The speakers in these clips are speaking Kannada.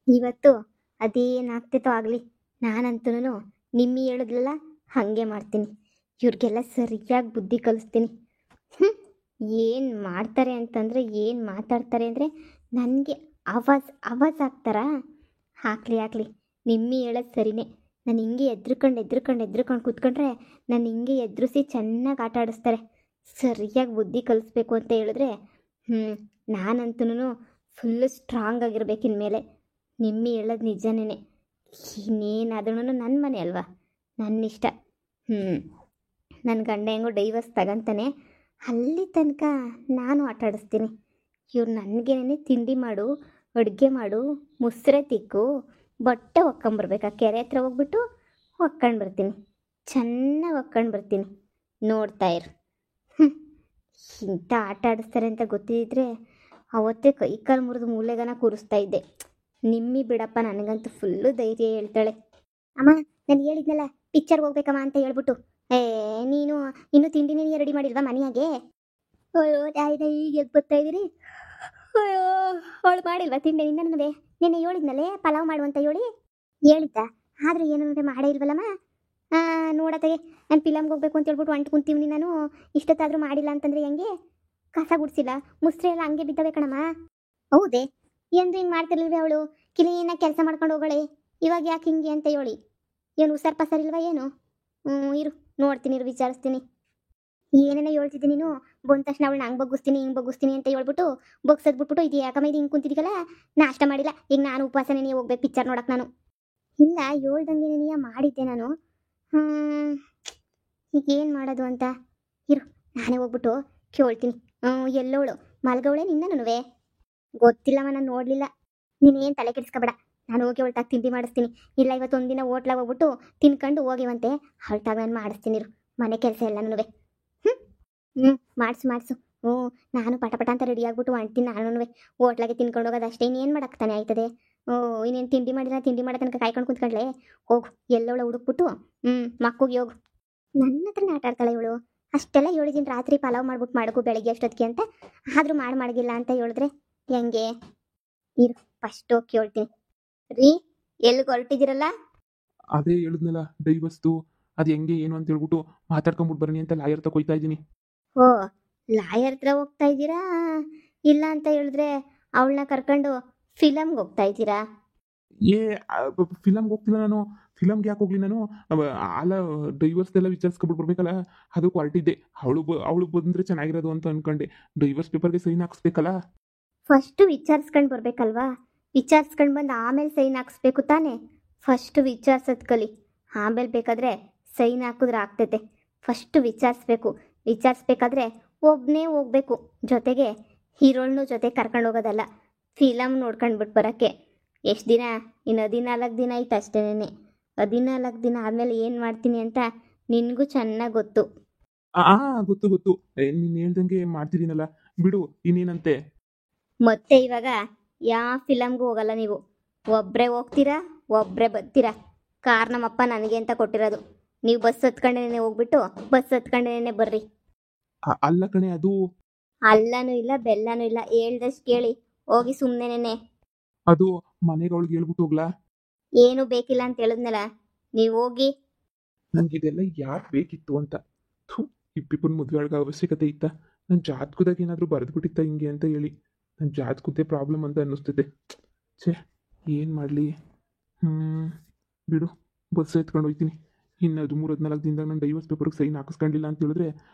ಇವತ್ತು ಅದೇನಾಗ್ತಿತ್ತೋ ಆಗಲಿ, ನಾನಂತೂ ನಿಮ್ಮಿ ಹೇಳಿದ್ಲಲ್ಲ ಹಾಗೆ ಮಾಡ್ತೀನಿ. ಇವ್ರಿಗೆಲ್ಲ ಸರಿಯಾಗಿ ಬುದ್ಧಿ ಕಲಿಸ್ತೀನಿ. ಏನು ಮಾಡ್ತಾರೆ ಅಂತಂದರೆ, ಏನು ಮಾತಾಡ್ತಾರೆ ಅಂದರೆ ನನಗೆ ಆವಾಜ್ ಹಾಕ್ತಾರಾ? ಹಾಕ್ಲಿ ನಿಮ್ಮಿ ಹೇಳೋದು ಸರಿನೇ. ನಾನು ಹಿಂಗೆ ಎದ್ರುಕೊಂಡು ಕೂತ್ಕೊಂಡ್ರೆ ನಾನು ಹಿಂಗೆ ಎದುರಿಸಿ ಚೆನ್ನಾಗಿ ಆಟ ಆಡಿಸ್ತಾರೆ. ಸರಿಯಾಗಿ ಬುದ್ಧಿ ಕಲಿಸ್ಬೇಕು ಅಂತ ಹೇಳಿದ್ರೆ ನಾನಂತೂ ಫುಲ್ಲು ಸ್ಟ್ರಾಂಗ್ ಆಗಿರ್ಬೇಕು ಇನ್ಮೇಲೆ. ನಿಮ್ಮಿ ಹೇಳೋದು ನಿಜನೇ. ಇನ್ನೇನಾದ್ರೂ ನನ್ನ ಮನೆ ಅಲ್ವಾ, ನನ್ನ ಇಷ್ಟ. ನನ್ನ ಗಂಡ ಹೆಂಗೋ ಡೈವರ್ಸ್ ತಗೊಂತಾನೆ, ಅಲ್ಲಿ ತನಕ ನಾನು ಆಟ ಆಡಿಸ್ತೀನಿ. ಇವ್ರು ನನಗೇನೆ ತಿಂಡಿ ಮಾಡು, ಅಡುಗೆ ಮಾಡು, ಮುಸ್ರೆ ತಿಕ್ಕು, ಬಟ್ಟೆ ಒಕ್ಕೊಂಬರ್ಬೇಕು. ಆ ಕೆರೆ ಹತ್ರ ಹೋಗ್ಬಿಟ್ಟು ಒಕ್ಕೊಂಡು ಬರ್ತೀನಿ, ಚೆನ್ನಾಗಿ ಒಕ್ಕೊಂಡು ಬರ್ತೀನಿ. ನೋಡ್ತಾ ಇರು. ಇಂಥ ಆಟ ಆಡಿಸ್ತಾರೆ ಅಂತ ಗೊತ್ತಿದ್ದರೆ ಅವತ್ತೇ ಕೈಕಾಲು ಮುರಿದು ಮೂಲೆಗನ ಕೂರಿಸ್ತಾ ಇದ್ದೆ. ನಿಮ್ಮಿ ಬಿಡಪ್ಪ, ನನಗಂತೂ ಫುಲ್ಲು ಧೈರ್ಯ ಹೇಳ್ತಾಳೆ. ಅಮ್ಮ, ನಾನು ಹೇಳಿದ್ನಲ್ಲ ಪಿಕ್ಚರ್ಗೆ ಹೋಗ್ಬೇಕಮ್ಮ ಅಂತ ಹೇಳ್ಬಿಟ್ಟು, ನೀನು ಇನ್ನೂ ತಿಂಡಿನೇ ರೆಡಿ ಮಾಡಿಲ್ವಾ ಮನೆಯಾಗೆ? ಅಯ್ಯೋ ತಾಯಿನ ಈಗ ಎದ್ದು ಬರ್ತಾ ಇದ್ದೀರಿ. ಅಯ್ಯೋ, ಅವಳು ಮಾಡಿಲ್ವಾ ತಿಂಡಿ? ನಿನ್ನೆ ಹೇಳಿದ್ನಲ್ಲೇ ಪಲಾವ್ ಮಾಡುವಂತ ಹೇಳಿದ್ದ, ಆದ್ರೆ ಏನಂದ್ರೆ ಮಾಡೇ ಇಲ್ವಲ್ಲಮ್ಮ. ನೋಡತ್ತೆ, ನಾನು ಫಿಲಮ್ಗೆ ಹೋಗ್ಬೇಕು ಅಂತ ಹೇಳ್ಬಿಟ್ಟು ಅಂಟು ಕುಂತೀವಿ. ನಾನು ಇಷ್ಟೊತ್ತಾದರೂ ಮಾಡಿಲ್ಲ ಅಂತಂದ್ರೆ ಹೆಂಗೆ? ಕಸ ಗುಡಿಸಿಲ್ಲ, ಮುಸ್ರೆ ಎಲ್ಲ ಹಂಗೆ ಬಿದ್ದವೆ ಕಣಮ್ಮ. ಹೌದೇ? ಎಂದು ಹಿಂಗೆ ಮಾಡ್ತಿರ್ಲಿಲ್ವೇ ಅವಳು? ಕ್ಲೀನಾಗಿ ಕೆಲಸ ಮಾಡ್ಕೊಂಡು ಹೋಗಳೆ, ಇವಾಗ ಯಾಕೆ ಹಿಂಗೆ ಅಂತ ಹೇಳಿ? ಏನು ಹುಷಾರು ಪಸರಿಲ್ವಾ ಏನು? ಇರು ನೋಡ್ತೀನಿ, ವಿಚಾರಿಸ್ತೀನಿ. ಏನೇನೋ ಹೇಳ್ತಿದ್ದೆ ನೀನು. ಬಂದ ತಕ್ಷಣ ಅವಳು ಹಂಗೆ ಬಗ್ಗಿಸ್ತೀನಿ ಅಂತ ಹೇಳ್ಬಿಟ್ಟು ಬಗ್ಸದ್ಬಿಟ್ಬಿಟ್ಟು, ಇದು ಯಾಕಮ್ಮ ಇದು ಹಿಂಗೆ ಕುಂತಿದ್ದೀಗಲ್ಲ, ನಾಷ್ಟ ಮಾಡಿಲ್ಲ, ಈಗ ನಾನು ಉಪವಾಸನೇ ಹೋಗ್ಬೇಕು ಪಿಕ್ಚರ್ ನೋಡಕ್ಕೆ. ನಾನು ಇಲ್ಲ ಹೇಳ್ದಂಗೆ ನೀನು ಮಾಡಿದ್ದೆ ನಾನು. ಈಗ ಏನು ಮಾಡೋದು ಅಂತ ಇರು, ನಾನೇ ಹೋಗ್ಬಿಟ್ಟು ಕೇಳ್ತೀನಿ. ಎಲ್ಲೋಳು ಮಲ್ಗವಳೆ ನಿನ್ನನುವೆ? ಗೊತ್ತಿಲ್ಲಮ್ಮ, ನಾನು ನೋಡಲಿಲ್ಲ. ನೀನೇನು ತಲೆ ಕೆಡಿಸ್ಕೊಬೇಡ, ನಾನು ಹೋಗಿ ಅವಳ್ತಾಗ ತಿಂಡಿ ಮಾಡಿಸ್ತೀನಿ. ಇಲ್ಲ ಇವತ್ತೊಂದಿನ ಹೋಟ್ಲಾಗ ಹೋಗ್ಬಿಟ್ಟು ತಿನ್ಕೊಂಡು ಹೋಗಿವಂತೆ, ಅವಳ್ತಾಗ ನಾನು ಮಾಡಿಸ್ತೀನಿ. ಇರು, ಮನೆ ಕೆಲಸ ಎಲ್ಲ ನನವೇ. ಮಾಡಿಸು. ನಾನು ಪಟ ಅಂತ ರೆಡಿ ಆಗ್ಬಿಟ್ಟು ಅಂತೀನಿ. ನಾನು ಹೋಟ್ಲಾಗೆ ತಿನ್ಕೊಂಡು ಹೋಗೋದು ಅಷ್ಟೇ, ಇನ್ನೇನು ಮಾಡಕ್ತಾನೆ ಆಯ್ತದೆ. ಇನ್ನೇನು ತಿಂಡಿ ಮಾಡೋ ತನಕ ಕಾಯ್ಕೊಂಡು ಕುಂತ್ಕೊಂಡ್ಲೆ. ಹೋಗು, ಎಲ್ಲವಳ ಹುಡುಕ್ಬಿಟ್ಟು ಮಕ್ಕಳಿಗೆ ಹೋಗು. ನನ್ನ ಹತ್ರನೇ ಆಟ ಆಡ್ತಾಳೆ ಇವಳು. ಅಷ್ಟೆಲ್ಲ ಹೇಳಿದ್ದೀನಿ ರಾತ್ರಿ ಪಲಾವ್ ಮಾಡ್ಬಿಟ್ಟು ಮಾಡಕು ಬೆಳಗ್ಗೆ ಅಷ್ಟೊತ್ತಿಗೆ ಅಂತ, ಆದರೂ ಮಾಡಿಲ್ಲ ಅಂತ ಹೇಳಿದ್ರೆ ಹೆಂಗೆ? ಇರು ಫಸ್ಟ್ ಹೋಗಿ ಕೇಳ್ತೀನಿ. ರೀ, ಎಲ್ಲಿಗೆ ಹೊರಟಿದ್ದೀರಲ್ಲ? ಅದೇ ಹೇಳಿದ್ನಲ್ಲ, ಡೈವರ್ಸ್ದು ಅದು ಹೆಂಗೆ ಏನು ಅಂತ ಹೇಳ್ಬಿಟ್ಟು ಮಾತಾಡ್ಕೊಂಡ್ಬಿಟ್ಟು ಬನ್ನಿ ಅಂತ ಲಾಯರ್ ತಗೊಯ್ತಾ ಇದ್ದೀನಿ. ಓ, ಲಾಯರ್ ಹತ್ರ ಹೋಗ್ತಾ ಇದ್ದೀರಾ? ಇಲ್ಲ ಅಂತ ಹೇಳಿದ್ರೆ ಅವಳನ್ನ ಕರ್ಕೊಂಡು ಫಿಲಮ್ಗೆ ಹೋಗ್ತಾ ಇದ್ದೀರಾ? ಫಿಲಮ್ಗೆ ಹೋಗ್ತಿಲ್ಲ ನಾನು. ಫಿಲಮ್ಗೆ ಯಾಕೆ ಹೋಗ್ಲಿ ನಾನು? ಅಲ್ಲ, ಡೈವರ್ಸ್ದೆಲ್ಲ ವಿಚಾರಿಸ್ಕೊಬಿಟ್ಟು ಬರ್ಬೇಕಲ್ಲ, ಅದಕ್ಕೆ ಹೊರಟಿದ್ದೆ. ಅವಳು ಬಂದರೆ ಚೆನ್ನಾಗಿರೋದು ಅಂತ ಅನ್ಕೊಂಡೆ. ಡೈವರ್ಸ್ ಪೇಪರ್ಗೆ ಸೈನ್ ಹಾಕ್ಸ್ಬೇಕಲ್ಲ. ಫಸ್ಟು ವಿಚಾರಿಸ್ಕೊಂಡು ಬರ್ಬೇಕಲ್ವಾ? ವಿಚಾರಿಸ್ಕೊಂಡು ಬಂದು ಆಮೇಲೆ ಸೈನ್ ಹಾಕ್ಸ್ಬೇಕು ತಾನೇ? ಫಸ್ಟು ವಿಚಾರಿಸೋದು ಕಲಿ, ಆಮೇಲೆ ಬೇಕಾದರೆ ಸೈನ್ ಹಾಕಿದ್ರೆ ಆಗ್ತೈತೆ. ಫಸ್ಟು ವಿಚಾರಿಸ್ಬೇಕಾದ್ರೆ ಒಬ್ಬನೇ ಹೋಗ್ಬೇಕು, ಜೊತೆಗೆ ಹೀರೋಳ್ನು ಜೊತೆ ಕರ್ಕೊಂಡು ಹೋಗೋದಲ್ಲ. ಫಿಲಮ್ ನೋಡ್ಕೊಂಡ್ಬಿಟ್ಟು ಬರೋಕ್ಕೆ ಎಷ್ಟು ದಿನ? ಇನ್ನು 14 ದಿನ ಆಯ್ತು ಅಷ್ಟೇನೆ. 14 ದಿನ ಆದಮೇಲೆ ಏನು ಮಾಡ್ತೀನಿ ಅಂತ ನಿನಗೂ ಚೆನ್ನಾಗಿ ಗೊತ್ತು. ಗೊತ್ತು. ನೀನು ಹೇಳ್ದಂಗೆ ಮಾಡ್ತಿದ್ದೀನಲ್ಲ, ಬಿಡು, ಇನ್ನೇನಂತೆ. ಮತ್ತೆ ಇವಾಗ ಯಾವ ಫಿಲಮ್ಗೂ ಹೋಗಲ್ಲ ನೀವು. ಒಬ್ಬರೇ ಹೋಗ್ತೀರಾ, ಒಬ್ಬರೇ ಬರ್ತೀರಾ. ಕಾರ್ ನಮ್ಮಪ್ಪ ನನಗೆ ಅಂತ ಕೊಟ್ಟಿರೋದು. ನೀವು ಬಸ್ ಹತ್ಕೊಂಡೇನೆ ಹೋಗ್ಬಿಟ್ಟು ಬಸ್ ಹತ್ಕೊಂಡೇನೆ ಬರ್ರಿ. ಅಲ್ಲ ಕಣೆ, ಅದು ಅಲ್ಲನೂ ಇಲ್ಲ ಬೆಲ್ಲನೂ ಇಲ್ಲ, ಹೇಳ್ದಷ್ಟು ಕೇಳಿ ಹೋಗಿ ಸುಮ್ಮನೆನೆ. ಅದು ಮನೆಗೆ ಅವಳಿಗೆ ಹೇಳ್ಬಿಟ್ಟು ಹೋಗ್ಲಾ? ಏನು ಬೇಕಿಲ್ಲ ಅಂತ ಹೇಳಿದ್ನಲ್ಲ, ನೀವು ಹೋಗಿ. ನನಗೆ ಇದೆಲ್ಲ ಯಾಕೆ ಬೇಕಿತ್ತು ಅಂತ. ಇಬ್ಬಿಬ್ಬನ ಮದುವೆ ಒಳಗೆ ಅವಶ್ಯಕತೆ ಇತ್ತ? ನನ್ನ ಜಾತಕದಾಗ ಏನಾದರೂ ಬರೆದ್ಬಿಟ್ಟಿತ್ತ ಹಿಂಗೆ ಅಂತ ಹೇಳಿ? ನನ್ನ ಜಾತಕದ್ದೇ ಪ್ರಾಬ್ಲಮ್ ಅಂತ ಅನ್ನಿಸ್ತಿದೆ. ಛೇ, ಏನು ಮಾಡಲಿ? ಬಿಡು, ಬಸ್ ಎತ್ಕೊಂಡು ಹೋಗ್ತೀನಿ. ಇನ್ನು 13-14 ದಿನದಾಗ ನಾನು ಡೈವರ್ಸ್ ಪೇಪರ್ಗೆ ಸೈನ್ ಹಾಕಿಸ್ಕೊಂಡಿಲ್ಲ ಅಂತ ಹೇಳಿದ್ರೆ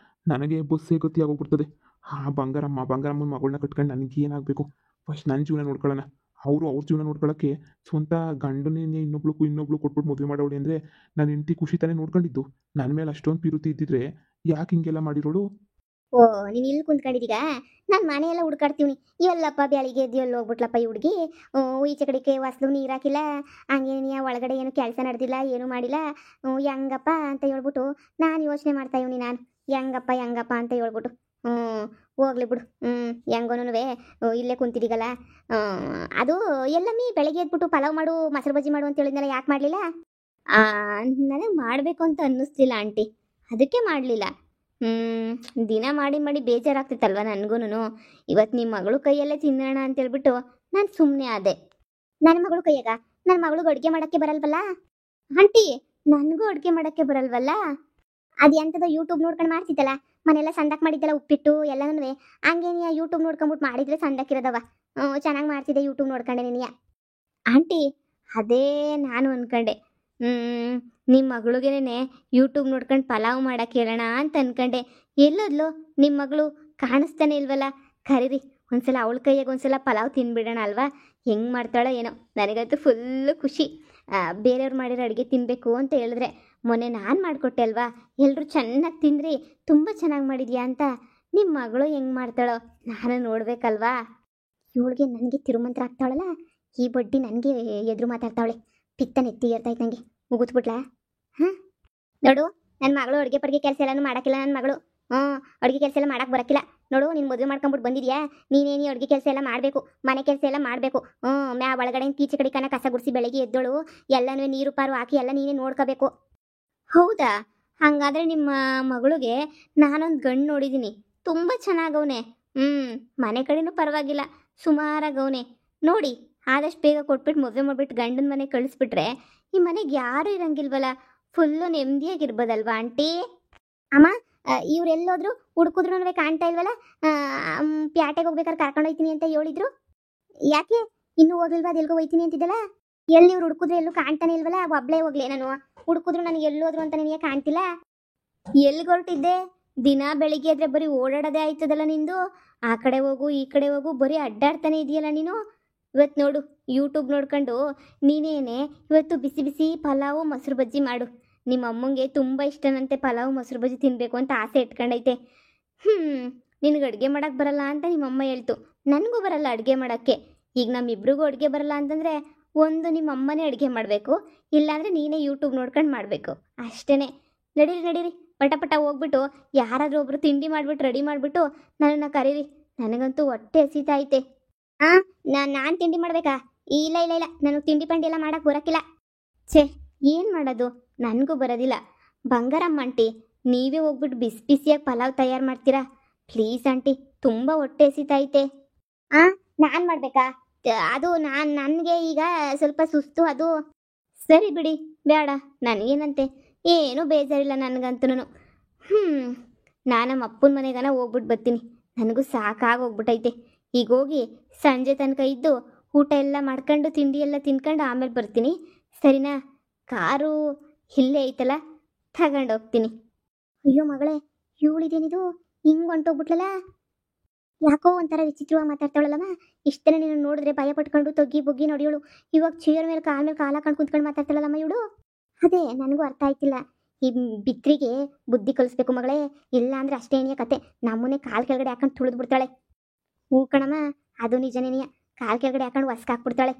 ನನಗೆ ಬಸ್ಸೇ ಗತಿ ಆಗೋಗ್ಬಿಡ್ತದೆ. ಬಂಗಾರಮ್ಮನ ಮಗಳನ್ನ ಕಟ್ಕೊಂಡು ನನಗೆ ಏನಾಗಬೇಕು? ಫಸ್ಟ್ ನನ್ನ ಜೀವನ ನೋಡ್ಕೊಳ್ಳೋಣ. ಅವ್ರ ಜೀವನ ನೋಡ್ಕೊಳ್ಳೋಕ್ಕೆ ಸ್ವಂತ ಗಂಡನೇ ಇನ್ನೊಬ್ಳು ಕೊಟ್ಬಿಟ್ಟು ಮದುವೆ ಮಾಡೋಳಿ ಅಂದರೆ ನನ್ನ ಹೆಂಡತಿ ಖುಷಿ ತಾನೇ ನೋಡ್ಕೊಂಡಿದ್ದು. ನನ್ನ ಮೇಲೆ ಅಷ್ಟೊಂದು ಪಿರುತಿ ಇದ್ದಿದ್ರೆ ಯಾಕೆ ಹಿಂಗೆಲ್ಲ ಮಾಡಿರೋಳು? ಓ, ನೀನು ಇಲ್ಲಿ ಕುಂತ್ಕೊಂಡಿದ್ದೀಗ? ನಾನು ಮನೆಯೆಲ್ಲ ಹುಡ್ಕಾಡ್ತೀವಿ. ಎಲ್ಲಪ್ಪ ಬೆಳಿಗ್ಗೆ ಎದ್ದು ಎಲ್ಲಿ ಹೋಗ್ಬಿಟ್ಲಪ್ಪ ಈ ಹುಡುಗಿ? ಈಚೆ ಕಡೆಗೆ ಹೊಸ್ಲು ನೀರು ಹಾಕಿಲ್ಲ, ಹಂಗೇನಿಯ ಒಳಗಡೆ ಏನು ಕೆಲಸ ನಡೆದಿಲ್ಲ, ಏನು ಮಾಡಿಲ್ಲ, ಹೆಂಗಪ್ಪ ಅಂತ ಹೇಳ್ಬಿಟ್ಟು ನಾನು ಯೋಚನೆ ಮಾಡ್ತಾ ಇವ್ನಿ. ನಾನು ಹೆಂಗಪ್ಪ ಅಂತ ಹೇಳ್ಬಿಟ್ಟು ಹೋಗ್ಲಿ ಬಿಡು. ಹೆಂಗೋನುವೆ ಇಲ್ಲೇ ಕುಂತಿದ್ದೀಗಲ್ಲ. ಅದು ಎಲ್ಲಮ್ಮಿ ಬೆಳಗ್ಗೆ ಎದ್ಬಿಟ್ಟು ಪಲಾವ್ ಮಾಡು, ಮೊಸರು ಬಜ್ಜಿ ಮಾಡು ಅಂತ ಹೇಳಿದ್ನಲ್ಲ, ಯಾಕೆ ಮಾಡಲಿಲ್ಲ? ನನಗೆ ಮಾಡಬೇಕು ಅಂತ ಅನ್ನಿಸ್ಲಿಲ್ಲ ಆಂಟಿ, ಅದಕ್ಕೆ ಮಾಡಲಿಲ್ಲ. ದಿನ ಮಾಡಿ ಬೇಜಾರಾಗ್ತಿತ್ತಲ್ವ ನನಗೂ. ಇವತ್ತು ನಿಮ್ಮ ಮಗಳು ಕೈಯಲ್ಲೇ ತಿನ್ನೋಣ ಅಂತೇಳ್ಬಿಟ್ಟು ನಾನು ಸುಮ್ಮನೆ ಆದೆ. ನನ್ನ ಮಗಳು ಕೈಯಾಗ ನನ್ನ ಮಗಳಿಗೂ ಅಡುಗೆ ಮಾಡೋಕ್ಕೆ ಬರಲ್ವಲ್ಲ ಆಂಟಿ, ನನಗೂ ಅಡುಗೆ ಮಾಡೋಕ್ಕೆ ಬರಲ್ವಲ್ಲ. ಅದು ಎಂಥದ ಯೂಟ್ಯೂಬ್ ನೋಡ್ಕೊಂಡು ಮಾಡ್ತಿದ್ದಲ್ಲ, ಮನೆಯೆಲ್ಲ ಸಂದಕ್ಕೆ ಮಾಡಿದ್ದಲ್ಲ ಉಪ್ಪಿಟ್ಟು ಎಲ್ಲನೂ, ಹಂಗೆ ನೀ ಯೂಟ್ಯೂಬ್ ನೋಡ್ಕೊಂಬಿಟ್ಟು ಮಾಡಿದ್ರೆ ಸಂದಕ್ಕಿರೋದವ. ಚೆನ್ನಾಗಿ ಮಾಡ್ತಿದ್ದೆ ಯೂಟ್ಯೂಬ್ ನೋಡ್ಕೊಂಡೆ ನೀನು ಆಂಟಿ. ಅದೇ ನಾನು ಅನ್ಕೊಂಡೆ, ನಿಮ್ಮ ಮಗಳಿಗೇನೆ ಯೂಟ್ಯೂಬ್ ನೋಡ್ಕೊಂಡು ಪಲಾವ್ ಮಾಡಕ್ಕೆ ಹೇಳೋಣ ಅಂತ ಅನ್ಕೊಂಡೆ. ಎಲ್ಲೋದ್ಲು ನಿಮ್ಮ ಮಗಳು? ಕಾಣಿಸ್ತಾನೆ ಇಲ್ವಲ್ಲ. ಕರೀರಿ ಒಂದ್ಸಲ ಅವಳ ಕೈಯಾಗ ಒಂದ್ಸಲ ಪಲಾವ್ ತಿನ್ಬಿಡೋಣ ಅಲ್ವಾ? ಹೆಂಗೆ ಮಾಡ್ತಾಳೋ ಏನೋ, ನನಗಂತೂ ಫುಲ್ಲು ಖುಷಿ. ಬೇರೆಯವ್ರು ಮಾಡಿರೋ ಅಡುಗೆ ತಿನ್ನಬೇಕು ಅಂತ ಹೇಳಿದ್ರೆ, ಮೊನ್ನೆ ನಾನು ಮಾಡಿಕೊಟ್ಟೆ ಅಲ್ವಾ, ಎಲ್ಲರೂ ಚೆನ್ನಾಗಿ ತಿಂದ್ರಿ, ತುಂಬ ಚೆನ್ನಾಗಿ ಮಾಡಿದ್ಯಾ ಅಂತ. ನಿಮ್ಮ ಮಗಳು ಹೆಂಗೆ ಮಾಡ್ತಾಳೋ ನಾನು ನೋಡ್ಬೇಕಲ್ವಾ? ಇವಳಿಗೆ ನನಗೆ ತಿರುಮಂತ್ರ ಆಗ್ತಾಳಲ್ಲ, ಈ ಬಡ್ಡಿ ನನಗೆ ಎದುರು ಮಾತಾಡ್ತಾವಳೆ. ಪಿತ್ತ ನೆತ್ತಿ ಏರ್ತಾಯ್ತು ನನಗೆ, ಮುಗಿದ್ಬಿಟ್ಲಾ? ಹಾಂ ನೋಡು, ನನ್ನ ಮಗಳು ಅಡುಗೆ ಪಡ್ಗೆ ಕೆಲಸ ಎಲ್ಲನೂ ಮಾಡೋಕ್ಕಿಲ್ಲ. ನನ್ನ ಮಗಳು ಅಡುಗೆ ಕೆಲಸ ಎಲ್ಲ ಮಾಡೋಕ್ಕೆ ಬರೋಕ್ಕಿಲ್ಲ. ನೋಡು, ನೀನು ಮದುವೆ ಮಾಡ್ಕೊಂಬಿಟ್ಟು ಬಂದಿದ್ಯಾ, ನೀನೇನು ಅಡುಗೆ ಕೆಲಸ ಎಲ್ಲ ಮಾಡಬೇಕು, ಮನೆ ಕೆಲಸ ಎಲ್ಲ ಮಾಡಬೇಕು. ಒಳಗಡೆ ಈಚೆ ಕಡೆ ಕಸ ಗುಡಿಸಿ ಬೆಳಗ್ಗೆ ಎದ್ದೋಳು, ಎಲ್ಲನೂ ನೀರು ಪಾರು ಹಾಕಿ ಎಲ್ಲ ನೀನೇ ನೋಡ್ಕೋಬೇಕು. ಹೌದಾ? ಹಾಗಾದರೆ ನಿಮ್ಮ ಮಗಳಿಗೆ ನಾನೊಂದು ಗಂಡು ನೋಡಿದ್ದೀನಿ, ತುಂಬ ಚೆನ್ನಾಗವನೆ. ಮನೆ ಕಡೆನೂ ಪರವಾಗಿಲ್ಲ, ಸುಮಾರಾಗವನೆ. ನೋಡಿ, ಆದಷ್ಟು ಬೇಗ ಕೊಟ್ಬಿಟ್ಟು ಮದುವೆ ಮಾಡಿಬಿಟ್ಟು ಗಂಡನ ಮನೆಗೆ ಕಳಿಸ್ಬಿಟ್ರೆ ಈ ಮನೆಗೆ ಯಾರೂ ಇರಂಗಿಲ್ವಲ್ಲ, ಫುಲ್ಲು ನೆಮ್ಮದಿಯಾಗಿರ್ಬೋದಲ್ವಾ ಆಂಟಿ? ಅಮ್ಮ, ಇವರೆಲ್ಲೋದ್ರು ಹುಡುಕಿದ್ರು ಕಾಣ್ತಾ ಇಲ್ವಲ್ಲ? ಪ್ಯಾಟೆಗೆ ಹೋಗ್ಬೇಕಾದ್ರೆ ಕರ್ಕೊಂಡು ಹೋಗ್ತೀನಿ ಅಂತ ಹೇಳಿದ್ರು. ಯಾಕೆ ಇನ್ನೂ ಹೋಗಿಲ್ವಾ? ಅದೆಲ್ಗೋ ಹೋಗ್ತೀನಿ ಅಂತಿದ್ದಲ್ಲ, ಎಲ್ಲಿ ಇವ್ರು ಹುಡುಕಿದ್ರೆ ಎಲ್ಲೂ ಕಾಣ್ತಾನೆ ಇಲ್ವಲ್ಲ? ಒಬ್ಳೇ ಹೋಗ್ಲಿ ನಾನು, ಹುಡುಕಿದ್ರು ನನಗೆ ಎಲ್ಲೋದ್ರು ಅಂತ ನನಗೆ ಕಾಣ್ತಿಲ್ಲ. ಎಲ್ಲಿಗೆ ಹೊರಟಿದ್ದೆ? ದಿನ ಬೆಳಿಗ್ಗೆ ಆದರೆ ಬರೀ ಓಡಾಡೋದೇ ಆಯ್ತದಲ್ಲ ನಿಂದು. ಆ ಕಡೆ ಹೋಗು ಈ ಕಡೆ ಹೋಗು, ಬರೀ ಅಡ್ಡಾಡ್ತಾನೆ ಇದೆಯಲ್ಲ ನೀನು. ಇವತ್ತು ನೋಡು, ಯೂಟ್ಯೂಬ್ ನೋಡ್ಕೊಂಡು ನೀನೇನೆ ಇವತ್ತು ಬಿಸಿ ಬಿಸಿ ಪಲಾವು ಮೊಸರು ಬಜ್ಜಿ ಮಾಡು. ನಿಮ್ಮ ಅಮ್ಮಂಗೆ ತುಂಬ ಇಷ್ಟನಂತೆ ಪಲಾವು ಮೊಸರು ಬಜ್ಜಿ ತಿನ್ನಬೇಕು ಅಂತ ಆಸೆ ಇಟ್ಕೊಂಡೈತೆ. ನಿನಗೆ ಅಡುಗೆ ಮಾಡೋಕ್ಕೆ ಬರಲ್ಲ ಅಂತ ನಿಮ್ಮಮ್ಮ ಹೇಳ್ತು. ನನಗೂ ಬರಲ್ಲ ಅಡುಗೆ ಮಾಡೋಕ್ಕೆ. ಈಗ ನಮ್ಮಿಬ್ರಿಗೂ ಅಡುಗೆ ಬರಲ್ಲ ಅಂತಂದರೆ ಒಂದು ನಿಮ್ಮ ಅಮ್ಮನೇ ಅಡುಗೆ ಮಾಡಬೇಕು, ಇಲ್ಲಾಂದರೆ ನೀನೇ ಯೂಟ್ಯೂಬ್ ನೋಡ್ಕೊಂಡು ಮಾಡಬೇಕು ಅಷ್ಟೇ. ನಡೀರಿ ನಡೀರಿ, ಪಟ ಪಟ ಹೋಗ್ಬಿಟ್ಟು ಯಾರಾದರೂ ಒಬ್ಬರು ತಿಂಡಿ ಮಾಡಿಬಿಟ್ಟು ರೆಡಿ ಮಾಡಿಬಿಟ್ಟು ನನ್ನನ್ನು ಕರೀರಿ. ನನಗಂತೂ ಹೊಟ್ಟೆ ಹಸಿತೈತೆ. ನಾನು ತಿಂಡಿ ಮಾಡಬೇಕಾ? ಇಲ್ಲ ಇಲ್ಲ ಇಲ್ಲ, ನನಗೆ ತಿಂಡಿ ಪಂಡಿ ಎಲ್ಲ ಮಾಡೋಕ್ಕೆ ಬರೋಕ್ಕಿಲ್ಲ. ಛೇ, ಏನು ಮಾಡೋದು? ನನಗೂ ಬರೋದಿಲ್ಲ. ಬಂಗಾರಮ್ಮ ಆಂಟಿ, ನೀವೇ ಹೋಗ್ಬಿಟ್ಟು ಬಿಸಿ ಬಿಸಿಯಾಗಿ ಪಲಾವ್ ತಯಾರು ಮಾಡ್ತೀರಾ ಪ್ಲೀಸ್ ಆಂಟಿ? ತುಂಬ ಹೊಟ್ಟೆ ಹಸಿತೈತೆ. ನಾನು ಮಾಡಬೇಕಾ? ಅದು ನನಗೆ ಈಗ ಸ್ವಲ್ಪ ಸುಸ್ತು. ಅದು ಸರಿ ಬಿಡಿ, ಬೇಡ, ನನಗೇನಂತೆ, ಏನೂ ಬೇಜಾರಿಲ್ಲ ನನಗಂತೂ. ನಾನು ನಮ್ಮ ಅಪ್ಪನ ಮನೆಗನ ಹೋಗ್ಬಿಟ್ಟು ಬರ್ತೀನಿ. ನನಗೂ ಸಾಕಾಗೋಗ್ಬಿಟ್ಟೈತೆ. ಈಗ ಹೋಗಿ ಸಂಜೆ ತನಕ ಇದ್ದು ಊಟ ಎಲ್ಲ ಮಾಡ್ಕೊಂಡು ತಿಂಡಿ ಎಲ್ಲ ತಿನ್ಕೊಂಡು ಆಮೇಲೆ ಬರ್ತೀನಿ, ಸರಿನಾ? ಕಾರು ಇಲ್ಲೇ ಐತಲ್ಲ, ತಗೊಂಡೋಗ್ತೀನಿ. ಅಯ್ಯೋ ಮಗಳೇ, ಇವಳಿದೇನಿದು ಹಿಂಗೆ ಹೊಂಟೋಗ್ಬಿಟ್ಲಲ್ಲ? ಯಾಕೋ ಒಂಥರ ವಿಚಿತ್ರವಾಗಿ ಮಾತಾಡ್ತಾಳಲ್ಲಮ್ಮ. ಇಷ್ಟನೇ ನೀನು ನೋಡಿದ್ರೆ ಭಯ ಪಟ್ಕೊಂಡು ತೊಗ್ಗಿ ಬೊಗ್ಗಿ ನೋಡಿಯೋಳು, ಇವಾಗ ಚೇರ್ ಮೇಲೆ ಕಾಲ ಹಾಕೊಂಡು ಕುಂತ್ಕೊಂಡು ಮಾತಾಡ್ತಾಳಲ್ಲಮ್ಮ ಇವಳು. ಅದೇ ನನಗೂ ಅರ್ಥ ಆಯ್ತಿಲ್ಲ. ಈ ಬಿತ್ರಿಗೆ ಬುದ್ಧಿ ಕಲಿಸ್ಬೇಕು ಮಗಳೇ, ಇಲ್ಲ ಅಂದರೆ ಅಷ್ಟೇ ಏನಿಯ ಕತೆ. ನಮ್ಮನ್ನೇ ಕಾಲು ಕೆಳಗಡೆ ಹಾಕೊಂಡು ತುಳಿದು ಬಿಡ್ತಾಳೆ. ಹೂ ಕಣಮ್ಮ, ಅದು ನಿಜನೇನಿಯ. ಕಾಲು ಕೆಳಗಡೆ ಹಾಕೊಂಡು ಹೊಸ್ಕಾಕ್ಬಿಡ್ತಾಳೆ.